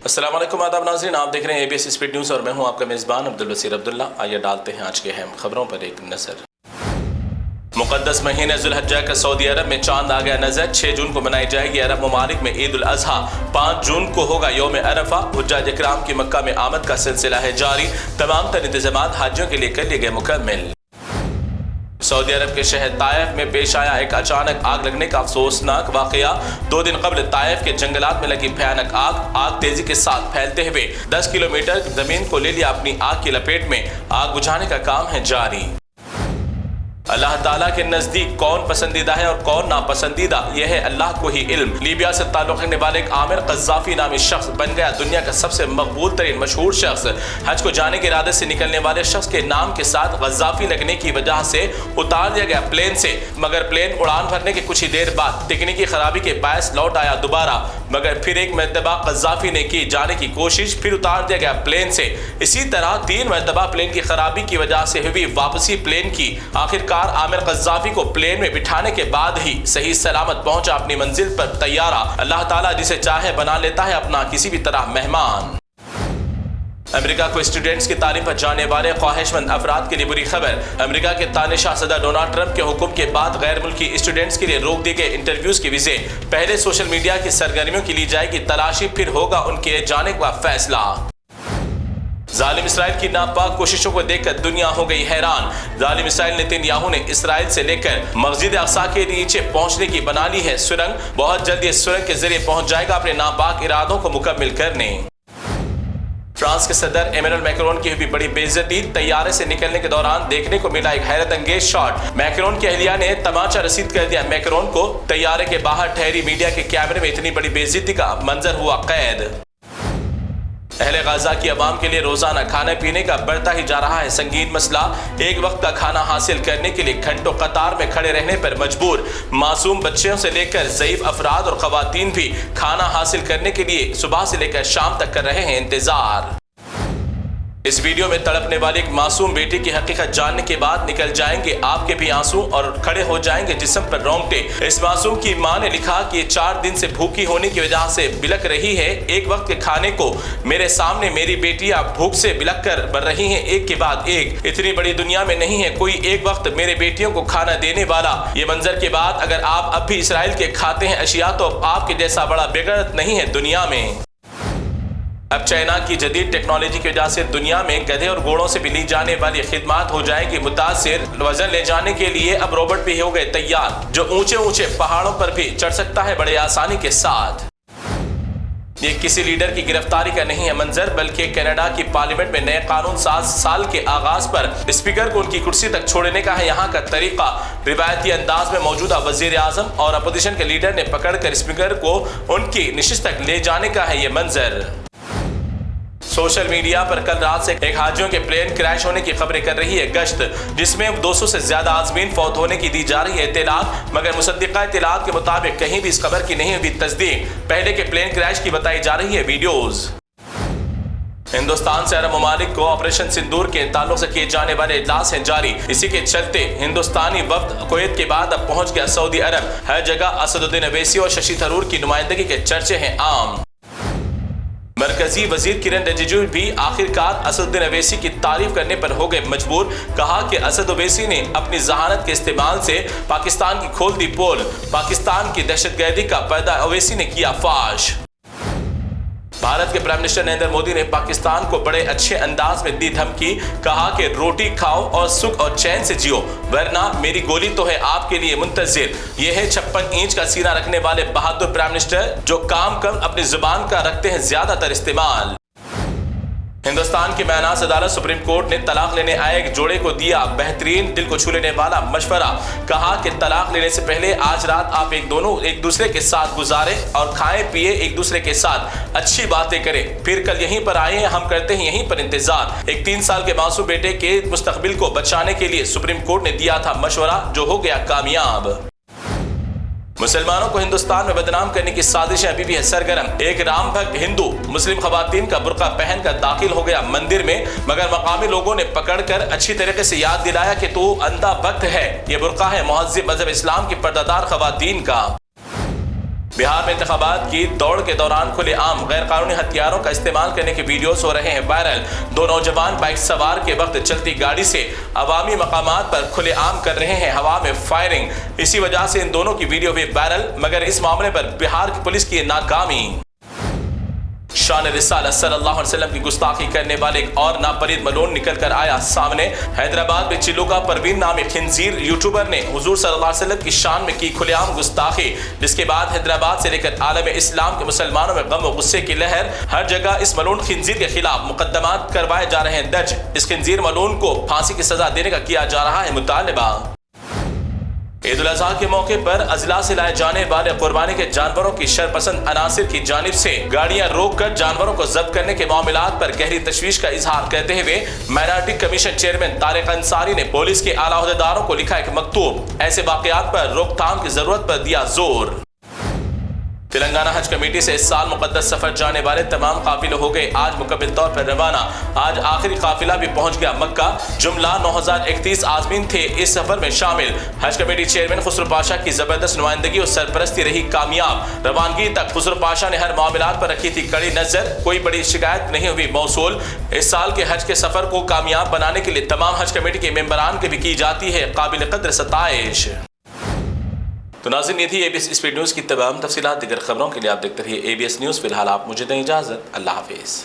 अस्सलाम वालेकुम आदाब नाज़रीन, आप देख रहे हैं ABS स्पीड न्यूज़ और मैं हूं आपका मेज़बान अब्दुल बसीर अब्दुल्ला। आइए डालते हैं आज के अहम खबरों पर एक नज़र। मुक़द्दस महीने ज़ुल्हज्जा का सऊदी अरब में चांद आ गया नज़र। 6 जून को मनाई जाएगी अरब ममालिक में ईद उल अज़हा। 5 जून को होगा यौम अरफा। हुज्जाज इकराम की मक्का में आमद का सिलसिला है जारी। तमाम तर इंतज़ामात हाजियों के लिए कर लिए गए मुकम्मल। सऊदी अरब के शहर ताइफ में पेश आया एक अचानक आग लगने का अफसोसनाक वाक़या। 2 दिन कबल ताइफ के जंगलात में लगी भयानक आग तेजी के साथ फैलते हुए 10 किलोमीटर जमीन को ले लिया अपनी आग की लपेट में। आग बुझाने का काम है जारी। अल्लाह ताला के नज़दीक कौन पसंदीदा है और कौन नापसंदीदा, यह है अल्लाह को ही इल्म। लीबिया से ताल्लुक़ रखने वाले एक आमिर क़ज़्ज़ाफ़ी नामी शख्स बन गया दुनिया का सबसे मकबूल तरीन मशहूर शख्स। हज को जाने के इरादे से निकलने वाले शख्स के नाम के साथ क़ज़्ज़ाफ़ी लगने की वजह से उतार दिया गया प्लेन से, मगर प्लेन उड़ान भरने के कुछ ही देर बाद तकनीकी खराबी के बायस लौट आया दोबारा। मगर फिर एक मरतबा क़ज़्ज़ाफ़ी ने की जाने की कोशिश, फिर उतार दिया गया प्लेन से। इसी तरह 3 मरतबा प्लेन की खराबी की वजह से हुई वापसी प्लेन की। आखिरकार आमिर क़ज़्ज़ाफ़ी को प्लेन में बिठाने के बाद ही सही सलामत पहुंचा अपनी मंजिल पर तैयारा। अल्लाह ताला जिसे चाहे बना लेता है अपना किसी भी तरह मेहमान। अमेरिका को स्टूडेंट्स की तालीम पर जाने वाले ख्वाहिशमंद अफराद के लिए बुरी खबर। अमेरिका के तानाशाह सदर डोनाल्ड ट्रंप के हुक्म के बाद गैर मुल्की स्टूडेंट्स के लिए रोक दिए गए इंटरव्यूज के वीजे। पहले सोशल मीडिया की सरगर्मियों की ली जाएगी तलाशी, फिर होगा उनके जाने का फैसला। जालिम इसराइल की नापाक कोशिशों को देखकर दुनिया हो गई हैरान। जालिम इसराइल नेतन्याहू ने इसराइल से लेकर मस्जिद अक्सा के नीचे पहुंचने की बना ली है सुरंग। बहुत जल्दी इस सुरंग के जरिए पहुंच जाएगा अपने नापाक इरादों को मुकम्मल करने। फ्रांस के सदर इमैनुअल मैक्रोन की हुई बड़ी बेइज्जती। तैयारे से निकलने के दौरान देखने को मिला एक हैरत अंगेज शॉट। मैक्रोन की अहलिया ने तमाचा रसीद कर दिया मैक्रोन को। तैयारे के बाहर ठहरी मीडिया के कैमरे में इतनी बड़ी बेइज्जती का मंजर हुआ कैद। अहले गाजा की आवाम के लिए रोजाना खाने पीने का बढ़ता ही जा रहा है संगीन मसला। एक वक्त का खाना हासिल करने के लिए घंटों कतार में खड़े रहने पर मजबूर। मासूम बच्चों से लेकर ज़ईफ अफराद और ख़वातीन भी खाना हासिल करने के लिए सुबह से लेकर शाम तक कर रहे हैं इंतजार। इस वीडियो में तड़पने वाली एक मासूम बेटी की हकीकत जानने के बाद निकल जाएंगे आपके भी आंसू और खड़े हो जाएंगे जिस्म पर रोंगटे। इस मासूम की मां ने लिखा कि 4 दिन से भूखी होने की वजह से बिलक रही है। एक वक्त के खाने को मेरे सामने मेरी बेटियां भूख से बिलक कर मर रही हैं, एक के बाद एक। इतनी बड़ी दुनिया में नहीं है कोई एक वक्त मेरे बेटियों को खाना देने वाला। ये मंजर के बाद अगर आप अब भी इसराइल के खाते हैं अशिया तो आपके जैसा बड़ा बेगैरत नहीं है दुनिया में। अब चाइना की जदीद टेक्नोलॉजी की वजह से दुनिया में गधे और घोड़ों से भी ली जाने वाली खिदमत हो जाएगी मुतासिर। वजन ले जाने के लिए अब रोबोट भी हो गए तैयार, जो ऊंचे ऊंचे पहाड़ों पर भी चढ़ सकता है बड़े आसानी के साथ। ये किसी लीडर की गिरफ्तारी का नहीं है मंजर, बल्कि कनाडा की पार्लियामेंट में नए कानून साल के आगाज पर स्पीकर को उनकी कुर्सी तक छोड़ने का है यहाँ का तरीका। रिवायती अंदाज में मौजूदा वजीर आजम और अपोजिशन के लीडर ने पकड़कर स्पीकर को उनकी नशिस्त तक ले जाने का है ये मंजर। सोशल मीडिया पर कल रात से एक हाजियों के प्लेन क्रैश होने की खबरें कर रही है गश्त, जिसमें 200 से ज्यादा आज़मीन फौत होने की दी जा रही है इत्तलात। मगर मुसद्दिक़ा इत्तलात के मुताबिक कहीं भी इस खबर की नहीं हुई तस्दीक। पहले के प्लेन क्रैश की बताई जा रही है वीडियोज। हिंदुस्तान से अरब ममालिक को ऑपरेशन सिंदूर के ताल्लुक से किए जाने वाले इजलास हैं जारी। इसी के चलते हिंदुस्तानी वफ्द कुवैत के बाद अब पहुंच गया सऊदी अरब। हर जगह असदुद्दीन अवैसी और शशि थरूर की नुमाइंदगी के चर्चे हैं आम। मरकजी वजीर किरण रिजिजू भी आखिरकार असदुद्दीन अवैसी की तारीफ करने पर हो गए मजबूर। कहा कि असद अवैसी ने अपनी जहानत के इस्तेमाल से पाकिस्तान की खोल दी पोल। पाकिस्तान की दहशतगर्दी का पर्दा अवैसी ने किया फाश। भारत के प्राइम मिनिस्टर नरेंद्र मोदी ने पाकिस्तान को बड़े अच्छे अंदाज में दी धमकी। कहा कि रोटी खाओ और सुख और चैन से जियो, वरना मेरी गोली तो है आपके लिए मुंतजिर। यह है 56 इंच का सीना रखने वाले बहादुर प्राइम मिनिस्टर, जो काम कम अपनी जुबान का रखते हैं ज्यादातर इस्तेमाल। हिंदुस्तान की मेनास अदालत सुप्रीम कोर्ट ने तलाक लेने आए एक जोड़े को दिया बेहतरीन दिल को छू लेने वाला मशवरा। कहा कि तलाक लेने से पहले आज रात आप एक दूसरे के साथ गुजारे और खाएं पिए, एक दूसरे के साथ अच्छी बातें करें, फिर कल यहीं पर आए, हम करते हैं यहीं पर इंतजार। एक 3 साल के मासूम बेटे के मुस्तकबिल को बचाने के लिए सुप्रीम कोर्ट ने दिया था मशवरा, जो हो गया कामयाब। मुसलमानों को हिंदुस्तान में बदनाम करने की साजिशें अभी भी है सरगर्म। एक राम भक्त हिंदू मुस्लिम खवातीन का बुर्का पहनकर दाखिल हो गया मंदिर में, मगर मकामी लोगों ने पकड़कर अच्छी तरीके से याद दिलाया कि तू अंधा भक्त है। ये बुर्का है मुहज्जिब मजहब इस्लाम की पर्दादार खवातीन का। बिहार में इंतखाबात की दौड़ के दौरान खुलेआम गैर कानूनी हथियारों का इस्तेमाल करने के वीडियोस हो रहे हैं वायरल। दो नौजवान बाइक सवार के वक्त चलती गाड़ी से अवामी मकामात पर खुलेआम कर रहे हैं हवा में फायरिंग। इसी वजह से इन दोनों की वीडियो भी वायरल, मगर इस मामले पर बिहार की पुलिस की नाकामी। शान रिसालत सल्लल्लाहु अलैहि वसल्लम की गुस्ताखी करने वाले एक और नापलीद मलोन निकल कर आया सामने। हैदराबाद में चिल्लू का परवीन नामी खिंजीर यूट्यूबर ने हुजूर सल्लल्लाहु अलैहि वसल्लम की शान में की खुलेआम गुस्ताखी, जिसके बाद हैदराबाद से लेकर आलम इस्लाम के मुसलमानों में गम व गुस्से की लहर। हर जगह इस मलोन खिंजीर के खिलाफ मुकदमात करवाए जा रहे हैं दर्ज। इस खिंजीर मलोन को फांसी की सजा देने का किया जा रहा है मुतालबा। ईद उल अज़हा के मौके पर अजला से लाए जाने वाले कुर्बानी के जानवरों की शरपसंद अनासिर की जानिब से गाड़ियां रोककर जानवरों को जब्त करने के मामलात पर गहरी तशवीश का इजहार करते हुए minority commission chairman Tariq Ansari ने पुलिस के आला अहदेदारों को लिखा एक मकतूब। ऐसे वाकयात पर रोकथाम की जरूरत पर दिया जोर। तेलंगाना हज कमेटी से इस साल मुकद्दस सफर जाने वाले तमाम काफिले हो गए आज मुकम्मल तौर पर रवाना। आज आखिरी काफिला भी पहुंच गया मक्का। जुमला 9031 आज़मीन थे इस सफर में शामिल। हज कमेटी चेयरमैन खुसरो पाशा की जबरदस्त नुमाइंदगी और सरपरस्ती रही कामयाब। रवानगी तक खुसरो पाशा ने हर मामलात पर रखी थी कड़ी नजर, कोई बड़ी शिकायत नहीं हुई मौसूल। इस साल के हज के सफर को कामयाब बनाने के लिए तमाम हज कमेटी के मेंबरान की भी की जाती है काबिल कद्र सताइश। तो नाज़रीन, ये थी ABS स्पीड न्यूज़ की तमाम तफसीलात। दीगर खबरों के लिए आप देखते रहिए ABS न्यूज़। फिलहाल आप मुझे दें इजाज़त। अल्लाह हाफिज़।